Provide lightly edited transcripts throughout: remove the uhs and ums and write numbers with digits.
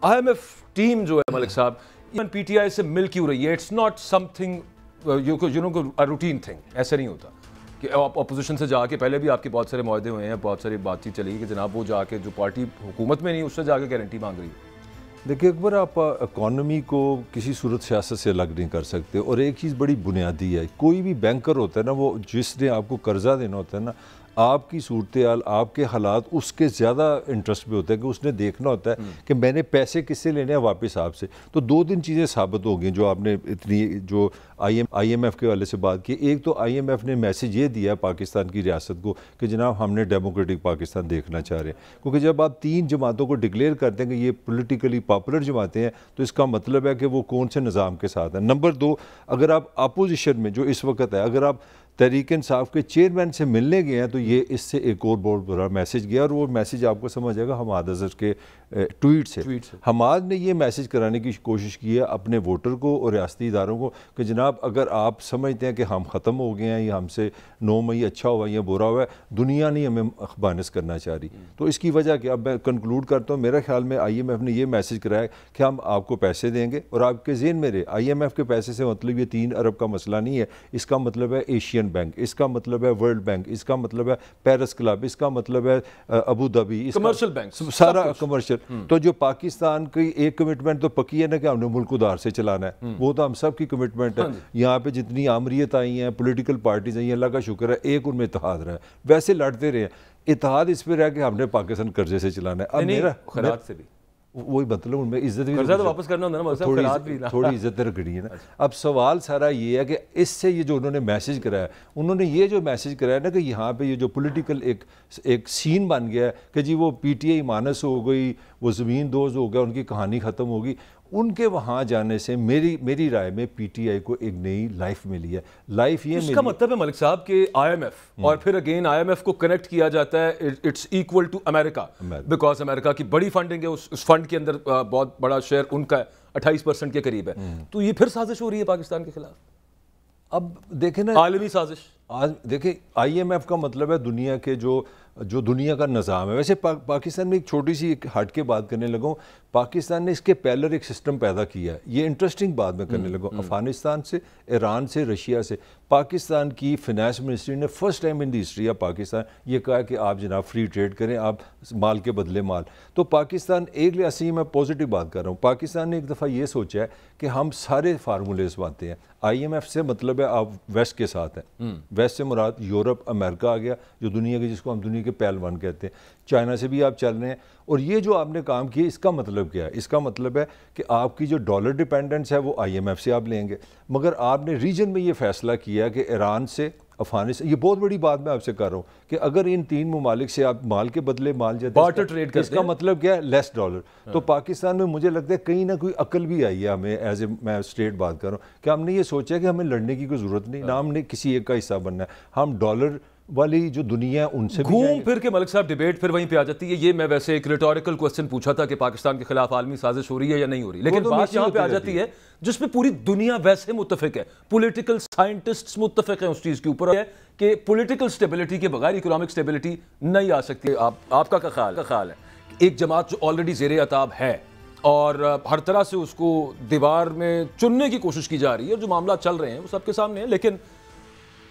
IMF team جو ہے ملک صاحب ایون پی ٹی آئی سے مل کیوں رہی ہے؟ It's not something routine thing. ایسا نہیں ہوتا کہ اپوزیشن سے جا کے، پہلے بھی آپ کے بہت سارے معاہدے ہوئے ہیں، بہت ساری بات چیت چلی کہ جناب وہ جا کے جو پارٹی حکومت میں نہیں اس سے جا کے گارنٹی مانگ رہی ہے. دیکھیں اکبر، آپ اکانومی کو کسی صورت سیاست سے الگ نہیں کر سکتے. اور ایک چیز بڑی بنیادی ہے، کوئی بھی بینکر ہوتا ہے نا، وہ جس نے آپ کو قرضہ دینا ہوتا ہے نا، آپ کی صورتحال، آپ کے حالات اس کے زیادہ انٹرسٹ پہ ہوتا ہے کہ اس نے دیکھنا ہوتا ہے کہ میں نے پیسے کس سے لینے ہیں واپس آپ سے. تو دو تین چیزیں ثابت ہو گئی جو آپ نے اتنی جو آئی ایم ایف کے والے سے بات کی. ایک تو آئی ایم ایف نے میسیج یہ دیا ہے پاکستان کی ریاست کو کہ جناب ہم نے ڈیموکریٹک پاکستان دیکھنا چاہ رہے ہیں. کیونکہ جب آپ 3 جماعتوں کو ڈکلیئر کرتے ہیں کہ یہ پولیٹیکلی پاپولر جماعتیں ہیں، تو اس کا مطلب ہے کہ وہ کون سے نظام کے ساتھ ہیں. نمبر 2، اگر آپ اپوزیشن میں جو اس وقت ہے، اگر آپ تحریک انصاف کے چیئرمین سے ملنے گئے ہیں، تو یہ اس سے ایک اور بہت بڑا میسیج گیا. اور وہ میسیج آپ کو سمجھ آئے گا حماد اظہر کے ٹویٹ سے. حماد نے یہ میسیج کرانے کی کوشش کی ہے اپنے ووٹر کو اور ریاستی اداروں کو کہ جناب اگر آپ سمجھتے ہیں کہ ہم ختم ہو گئے ہیں یا ہم سے 9 مئی اچھا ہوا یا برا ہوا ہے، دنیا نہیں ہمیں اخبانس کرنا چاہ رہی. تو اس کی وجہ کہ اب میں کنکلوڈ کرتا ہوں، میرے خیال میں آئی ایم ایف نے یہ میسیج کرایا کہ ہم آپ کو پیسے دیں گے. اور آپ کے ذہن میں آئی ایم ایف کے پیسے سے مطلب یہ 3 ارب کا مسئلہ نہیں ہے. اس کا مطلب ہے ایشین بینک، اس کا مطلب ہے ورلڈ بینک، اس کا مطلب ہے پیرس کلب، اس کا مطلب ہے ابو دھابی، کمرشل بینک، سارا کمرشل. تو جو پاکستان کی ایک کمٹمنٹ تو پکی ہے نا کہ ہم نے ملک ادھار سے چلانا ہے، وہ تو ہم سب کی کمٹمنٹ ہے. یہاں پہ جتنی آمریت آئی ہیں، پولیٹیکل پارٹیز آئی ہیں، اللہ کا شکر ہے ایک ان میں اتحاد رہا ہے. ویسے لڑتے رہے ہیں، اتحاد اس پہ رہا کہ ہم نے پاکستان قرضے سے چلانا ہے. اب میرا خیرات سے بھی وہی مطلب ان میں عزت بھی واپس کرنا ہوتا ہے نا، تھوڑی عزت رکھنی ہے نا. اب سوال سارا یہ ہے کہ اس سے یہ جو انہوں نے میسیج کرایا، انہوں نے یہ جو میسیج کرایا نا کہ یہاں پہ یہ جو پولیٹیکل ایک سین بن گیا ہے کہ جی وہ پی ٹی آئی مانس ہو گئی، وہ زمین دوز ہو گیا، ان کی کہانی ختم ہوگی. ان کے وہاں جانے سے میری رائے میں پی ٹی آئی کو ایک نئی لائف ملی ہے. لائف یہ اس کا مطلب ہے ملک صاحب کہ آئی ایم ایف، اور پھر اگین آئی ایم ایف کو کنیکٹ کیا جاتا ہے it's equal to America, because America کی بڑی فنڈنگ ہے، اس فنڈ کے اندر بہت بڑا شیئر ان کا 28% کے قریب ہے. تو یہ پھر سازش ہو رہی ہے پاکستان کے خلاف. اب دیکھیں نا، عالمی سازش. دیکھیں آئی ایم ایف کا مطلب ہے دنیا کے جو دنیا کا نظام ہے. ویسے پاکستان میں ایک چھوٹی سی ایک ہٹ کے بات کرنے لگا ہوں. پاکستان نے اس کے پیلر ایک سسٹم پیدا کیا ہے. یہ انٹرسٹنگ بات میں کرنے لگا ہوں. افغانستان سے، ایران سے، رشیا سے پاکستان کی فائنانس منسٹری نے first time in the history of Pakistan یہ کہا کہ آپ جناب فری ٹریڈ کریں، آپ مال کے بدلے مال. تو پاکستان ایک لحاظ سے میں پازیٹیو بات کر رہا ہوں. پاکستان نے ایک دفعہ یہ سوچا ہے کہ ہم سارے فارمولیز مانتے ہیں. آئی ایم ایف سے مطلب ہے آپ ویسٹ کے ساتھ ہیں. ویسٹ سے مراد یورپ، امریکہ آ گیا جو دنیا کے، جس کو ہم دنیا کے پہلوان کہتے ہیں. چائنا سے بھی آپ چل رہے ہیں. اور یہ جو آپ نے کام کیا، اس کا مطلب کیا ہے؟ اس کا مطلب ہے کہ آپ کی جو ڈالر ڈیپینڈنس ہے وہ آئی ایم ایف سے آپ لیں گے. مگر آپ نے ریجن میں یہ فیصلہ کیا کہ ایران سے، افغانستان، یہ بہت بڑی بات میں آپ سے کر رہا ہوں کہ اگر ان 3 ممالک سے آپ مال کے بدلے مال جاتے ہیں، اس کا مطلب کیا ہے؟ لیس ڈالر. تو پاکستان میں مجھے لگتا ہے کہیں نہ کوئی عقل بھی آئی ہے ہمیں، ایز اے میں اسٹیٹ بات کر رہا ہوں، کہ ہم نے یہ سوچا کہ ہمیں لڑنے کی کوئی ضرورت نہیں، نہ ہم نے کسی ایک کا حصہ بننا ہے. ہم ڈالر والی جو دنیا ہے ان سے گھوم پھر کے ملک صاحب ڈیبیٹ پھر وہیں پہ آ جاتی ہے. یہ میں ویسے ایک ریٹوریکل کوسچن پوچھا تھا کہ پاکستان کے خلاف عالمی سازش ہو رہی ہے یا نہیں ہو رہی، لیکن بات یہاں پہ آ جاتی ہے جس پہ پوری دنیا ویسے متفق ہے، پولیٹیکل سائنٹسٹس متفق ہیں اس چیز کے اوپر، ہے کہ پولیٹیکل سٹیبلٹی کے بغیر اکنامک سٹیبلٹی نہیں آ سکتی. آپ کا خیال ہے ایک جماعت جو آلریڈی زیر عتاب ہے اور ہر طرح سے اس کو دیوار میں چننے کی کوشش کی جا رہی ہے، اور جو معاملات چل رہے ہیں وہ سب کے سامنے ہیں، لیکن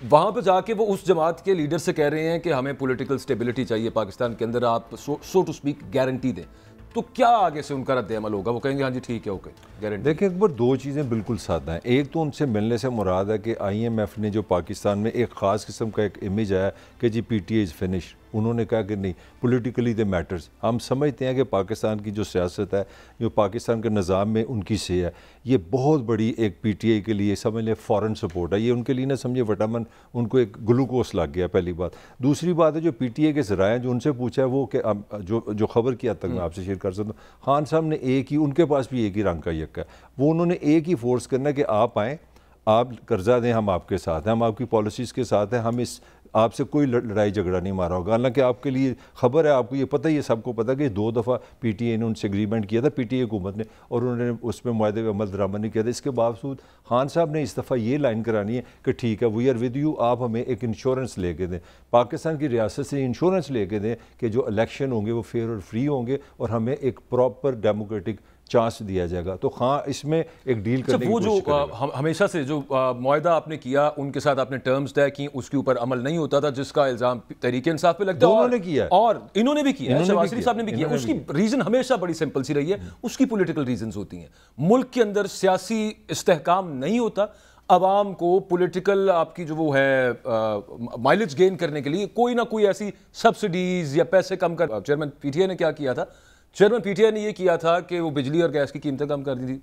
وہاں پہ جا کے وہ اس جماعت کے لیڈر سے کہہ رہے ہیں کہ ہمیں پولیٹیکل سٹیبلٹی چاہیے پاکستان کے اندر، آپ سو ٹو سپیک گارنٹی دیں. تو کیا آگے سے ان کا رد عمل ہوگا؟ وہ کہیں گے ہاں جی ٹھیک ہے، اوکے گارنٹی. دیکھیں اکبر، 2 چیزیں بالکل سادہ ہیں. ایک تو ان سے ملنے سے مراد ہے کہ آئی ایم ایف نے جو پاکستان میں ایک خاص قسم کا ایک امیج آیا کہ جی P T I is finish. انہوں نے کہا کہ نہیں، پولیٹیکلی دے میٹرز. ہم سمجھتے ہیں کہ پاکستان کی جو سیاست ہے، جو پاکستان کے نظام میں ان کی سے ہے، یہ بہت بڑی ایک پی ٹی آئی کے لیے سمجھ لیں فورن سپورٹ ہے. یہ ان کے لیے نہ سمجھے وٹامن، ان کو ایک گلوکوز لگ گیا پہلی بات. دوسری بات ہے جو پی ٹی آئی کے ذرائع جو ان سے پوچھا ہے وہ کہ جو خبر کی حد تک میں آپ سے شیئر کر سکتا ہوں، خان صاحب نے ایک ہی، ان کے پاس بھی ایک ہی رنگ کا یکا ہے. وہ انہوں نے ایک ہی فورس کرنا ہے کہ آپ آئیں، آپ قرضہ دیں، ہم آپ کے ساتھ ہیں، ہم آپ کی پالیسیز کے ساتھ ہیں، ہم آپ سے کوئی لڑائی جھگڑا نہیں مارا ہوگا. حالانکہ آپ کے لیے خبر ہے، آپ کو یہ پتہ ہی ہے، سب کو پتہ کہ 2 دفعہ پی ٹی آئی نے ان سے اگریمنٹ کیا تھا، پی ٹی آئی حکومت نے، اور انہوں نے اس میں معاہدے پہ عمل درآمد نہیں کیا تھا. اس کے باوجود خان صاحب نے اس دفعہ یہ لائن کرانی ہے کہ ٹھیک ہے، وی آر ود یو، آپ ہمیں ایک انشورنس لے کے دیں، پاکستان کی ریاست سے انشورنس لے کے دیں کہ جو الیکشن ہوں گے وہ فیئر اور فری ہوں گے، اور ہمیں ایک پراپر ڈیموکریٹک چانس دیا جائے گا. تو ہاں اس میں ایک ڈیل کرنے کی کوشش کرے گا. وہ جو ہمیشہ سے جو معاہدہ آپ نے کیا, ان کے ساتھ آپ نے ٹرمز طے کی, اس کے اوپر عمل نہیں ہوتا تھا, جس کا الزام تحریک انصاف پہ لگتا ہے, دونوں نے کیا اور انہوں نے بھی کیا, شہباز شریف صاحب نے بھی کیا. اس کی ریزن ہمیشہ بڑی سمپل سی رہی ہے, اس کی پولیٹیکل ریزنز ہوتی ہیں. ملک کے اندر سیاسی استحکام نہیں ہوتا, عوام کو پولیٹیکل آپ کی جو وہ ہے مائلیج گین کرنے کے لیے کوئی نہ کوئی ایسی سبسڈیز یا پیسے کم کر. چیئرمین پی ٹی آئی نے کیا کیا تھا؟ چیئرمین پی ٹی آئی نے یہ کیا تھا کہ وہ بجلی اور گیس کی قیمتیں کم کر دی تھی,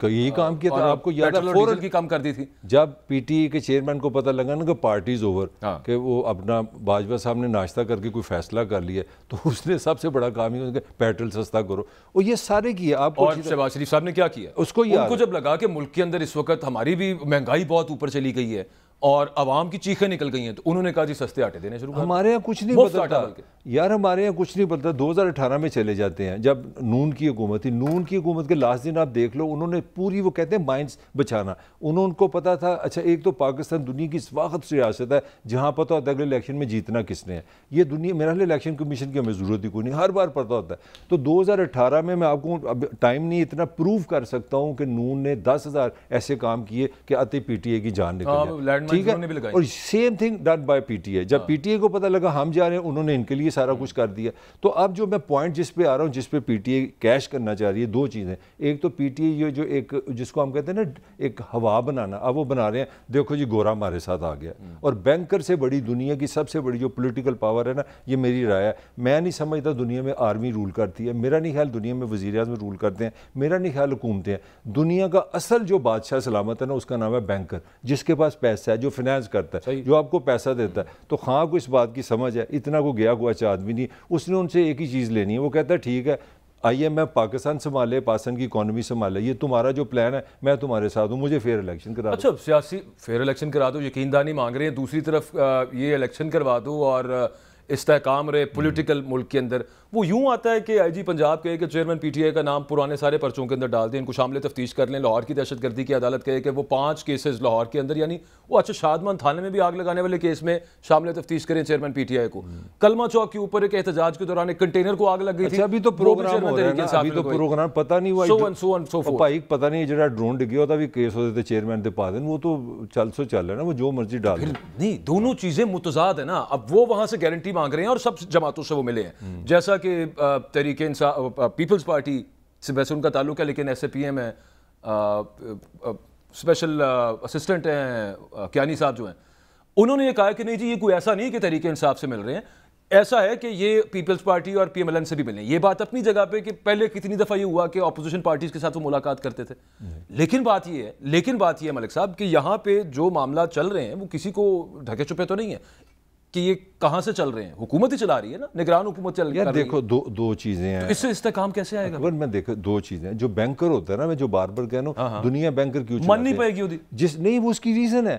یہی کام کیا تھا. آپ کو یاد ہے ڈیزل کی کم کر دی تھی. جب پی ٹی آئی کے چیئرمین کو پتہ لگا نا کہ پارٹیز اوور, کہ وہ اپنا باجوہ صاحب نے ناشتہ کر کے کوئی فیصلہ کر لیا, تو اس نے سب سے بڑا کام یہ کہ پیٹرول سستا کرو, اور یہ سارے کیے. آپ کو اور شہباز شریف صاحب نے کیا کیا؟ اس کو جب لگا کہ ملک کے اندر اس وقت ہماری بھی مہنگائی بہت اوپر چلی گئی ہے اور عوام کی چیخیں نکل گئی ہیں, تو انہوں نے کہا جی سستے آٹے دینے شروع کر. ہمارے یہاں کچھ نہیں بدلتا یار, ہمارے یہاں کچھ نہیں بدلتا. 2018 میں چلے جاتے ہیں جب نون کی حکومت تھی, نون کی حکومت کے لاسٹ دن آپ دیکھ لو, انہوں نے پوری وہ کہتے ہیں مائنڈز بچانا. ان کو پتا تھا اچھا ایک تو پاکستان دنیا کی اس وقت ریاست ہے جہاں پتہ ہوتا ہے اگلے الیکشن میں جیتنا کس نے ہے. یہ دنیا میرا الیکشن کمیشن کی ہمیں ضرورت ہی کوئی نہیں, ہر بار پتہ ہوتا ہے. تو 2018 میں آپ کو اب ٹائم نہیں اتنا پروو کر سکتا ہوں کہ نون نے 10,000 ایسے کام کیے کہ آتے پی ٹی آئی کی جان نکل جائے. ٹھیک ہے, اور same thing done by P T I. جب پی ٹی آئی کو پتہ لگا ہم جا رہے ہیں, انہوں نے ان کے لیے سارا کچھ کر دیا. تو اب جو میں پوائنٹ جس پہ آ رہا ہوں, جس پہ پی ٹی آئی کیش کرنا چاہ رہی ہے, دو چیزیں. ایک تو پی ٹی آئی یہ جو ایک جس کو ہم کہتے ہیں نا ایک ہوا بنانا, اب وہ بنا رہے ہیں, دیکھو جی گورا ہمارے ساتھ آ گیا. اور بینکر سے بڑی دنیا کی سب سے بڑی جو پولیٹیکل پاور ہے نا, یہ میری رائے ہے, میں نہیں سمجھتا دنیا میں آرمی رول کرتی ہے, میرا نہیں خیال دنیا میں وزیر اعظم رول کرتے ہیں, میرا نہیں خیال حکومتیں ہیں. دنیا کا اصل جو بادشاہ سلامت ہے نا, اس کا نام ہے بینکر, جس کے پاس پیسہ ہے, جو فائنانس کرتا ہے, جو آپ کو پیسہ دیتا ہے. تو خواہ کو اس بات کی سمجھ ہے, اتنا کو گیا گوا آدمی نہیں, اس نے ان سے ایک ہی چیز لینی ہے. وہ کہتا ہے ٹھیک ہے آئیے میں پاکستان سنبھالے, پاکستان کی اکانومی سنبھالے, یہ تمہارا جو پلان ہے میں تمہارے ساتھ ہوں, مجھے فیئر الیکشن کرا دو. اچھا سیاسی فیئر الیکشن کرا دو, یقین دانی مانگ رہے ہیں, دوسری طرف یہ الیکشن کروا دو اور استحکام رہے پولیٹیکل ملک کے اندر. وہ یوں آتا ہے کہ آئی جی پنجاب کہے کہ چیئرمین پی ٹی آئی کا نام پرانے سارے پرچوں کے اندر ڈال دیں, ان کو شامل تفتیش کر لیں. لاہور کی دہشت گردی کی عدالت کہے کہ وہ 5 کیسز لاہور کے اندر, یعنی وہ اچھا شادمان تھانے میں بھی آگ لگانے والے کیس میں شامل تفتیش کریں چیئرمین پی ٹی آئی کو. کلمہ چوک کے اوپر ایک احتجاج کے دوران ایک کنٹینر کو آگ لگ گئی تھی. ابھی تو پروگرام ہو رہا ہے نا, ابھی تو پروگرام پتہ نہیں ہوا بھائی, پتہ نہیں جڑا ڈرون ڈگیا ہوتا بھی کیس ہوتے تھے چیئرمین دے پا دیں, وہ تو چل رہا ہے نا, وہ جو مرضی ڈال دیں. نہیں, دونوں چیزیں متضاد ہیں نا. اب وہ وہاں سے گارنٹی مانگ رہے ہیں اور سب جماعتوں سے وہ ملے ہیں, جیسا کہ تحریک انصاف پیپلز پارٹی سے ویسے ان کا تعلق ہے, لیکن ایس اے پی ایم ہے, اسپیشل اسسٹنٹ ہیں کیانی صاحب جو ہیں, انہوں نے یہ کہا کہ نہیں جی یہ کوئی ایسا نہیں کہ تحریک انصاف سے مل رہے ہیں, ایسا ہے کہ یہ پیپلز پارٹی اور پی ایم ایل این سے بھی ملیں. یہ بات اپنی جگہ پہ کہ پہلے کتنی دفعہ یہ ہوا کہ اپوزیشن پارٹیز کے ساتھ وہ ملاقات کرتے تھے, لیکن بات یہ ہے ملک صاحب کہ یہاں پہ جو معاملات چل رہے ہیں وہ کسی کو ڈھکے چھپے تو نہیں ہے کہ یہ کہاں سے چل رہے ہیں, حکومت ہی چلا رہی ہے نا, نگران حکومت چل رہی ہے. دیکھو دو چیزیں ہیں, اس سے استحکام کیسے آئے گا؟ میں دیکھو دو چیزیں, جو بینکر ہوتا ہے نا, میں جو بار بار کہہ رہا ہوں, دنیا بینکر کیوں من نہیں پائے گی جس نہیں, وہ اس کی ریزن ہے.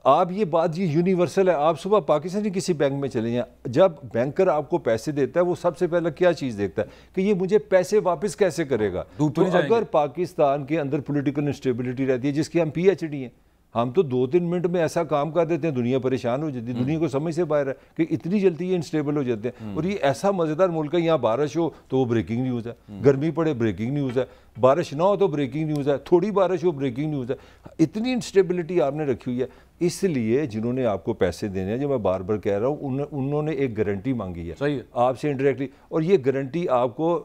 آپ یہ بات یہ یونیورسل ہے, آپ صبح پاکستانی کسی بینک میں چلے جائیں, جب بینکر آپ کو پیسے دیتا ہے وہ سب سے پہلے کیا چیز دیکھتا ہے کہ یہ مجھے پیسے واپس کیسے کرے گا. تو اگر پاکستان کے اندر پولیٹیکل انسٹیبلٹی رہتی ہے, جس کی ہم پی ایچ ڈی ہیں, ہم تو 2-3 منٹ میں ایسا کام کر دیتے ہیں, دنیا پریشان ہو جاتی ہے, دنیا کو سمجھ سے باہر ہے کہ اتنی جلدی یہ انسٹیبل ہو جاتے ہیں. اور یہ ایسا مزیدار ملک ہے, یہاں بارش ہو تو وہ بریکنگ نیوز ہے, گرمی پڑے بریکنگ نیوز ہے, بارش نہ ہو تو بریکنگ نیوز ہے, تھوڑی بارش ہو بریکنگ نیوز ہے. اتنی انسٹیبلٹی آپ نے رکھی ہوئی ہے. اس لیے جنہوں نے آپ کو پیسے دینے ہیں, جو میں بار بار کہہ رہا ہوں, انہوں نے ایک گارنٹی مانگی ہے آپ سے انڈائریکٹلی, اور یہ گارنٹی آپ کو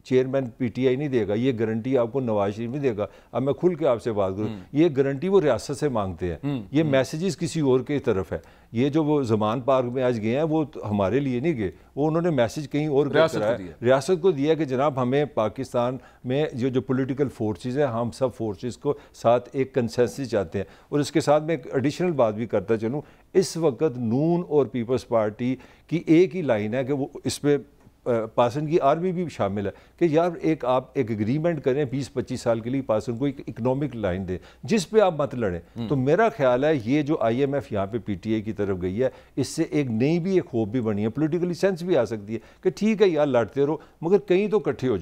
چیئرمین پی ٹی آئی نہیں دے گا, یہ گارنٹی آپ کو نواز شریف نہیں دے گا. اب میں کھل کے آپ سے بات کروں, یہ گارنٹی وہ ریاست سے مانگتے ہیں, یہ میسیجز کسی اور کی طرف ہے. یہ جو وہ زمان پارک میں آج گئے ہیں وہ ہمارے لیے نہیں گئے, وہ انہوں نے میسیج کہیں اور ریاست کو دیا کہ جناب ہمیں پاکستان میں جو پولیٹیکل فورسز ہیں, ہم سب فورسز کو ساتھ ایک کنسنسس چاہتے ہیں. اور اس کے ساتھ میں ایک ایڈیشنل بات بھی کرتا چلوں, اس وقت نون اور پیپلز پارٹی کی ایک ہی لائن ہے کہ وہ اس پہ پاکستان کی آرمی بھی شامل ہے کہ یار آپ ایک اگریمنٹ کریں 20-25 سال کے لیے, پاکستان کو ایک اکنامک لائن دیں جس پہ آپ مت لڑیں. تو میرا خیال ہے یہ جو آئی ایم ایف یہاں پہ پی ٹی آئی کی طرف گئی ہے, اس سے ایک نئی بھی ایک ہوپ بھی بنی ہے, پولیٹیکلی سینس بھی آ سکتی ہے کہ ٹھیک ہے یار لڑتے رہو مگر کہیں تو اکٹھے ہو جاؤ.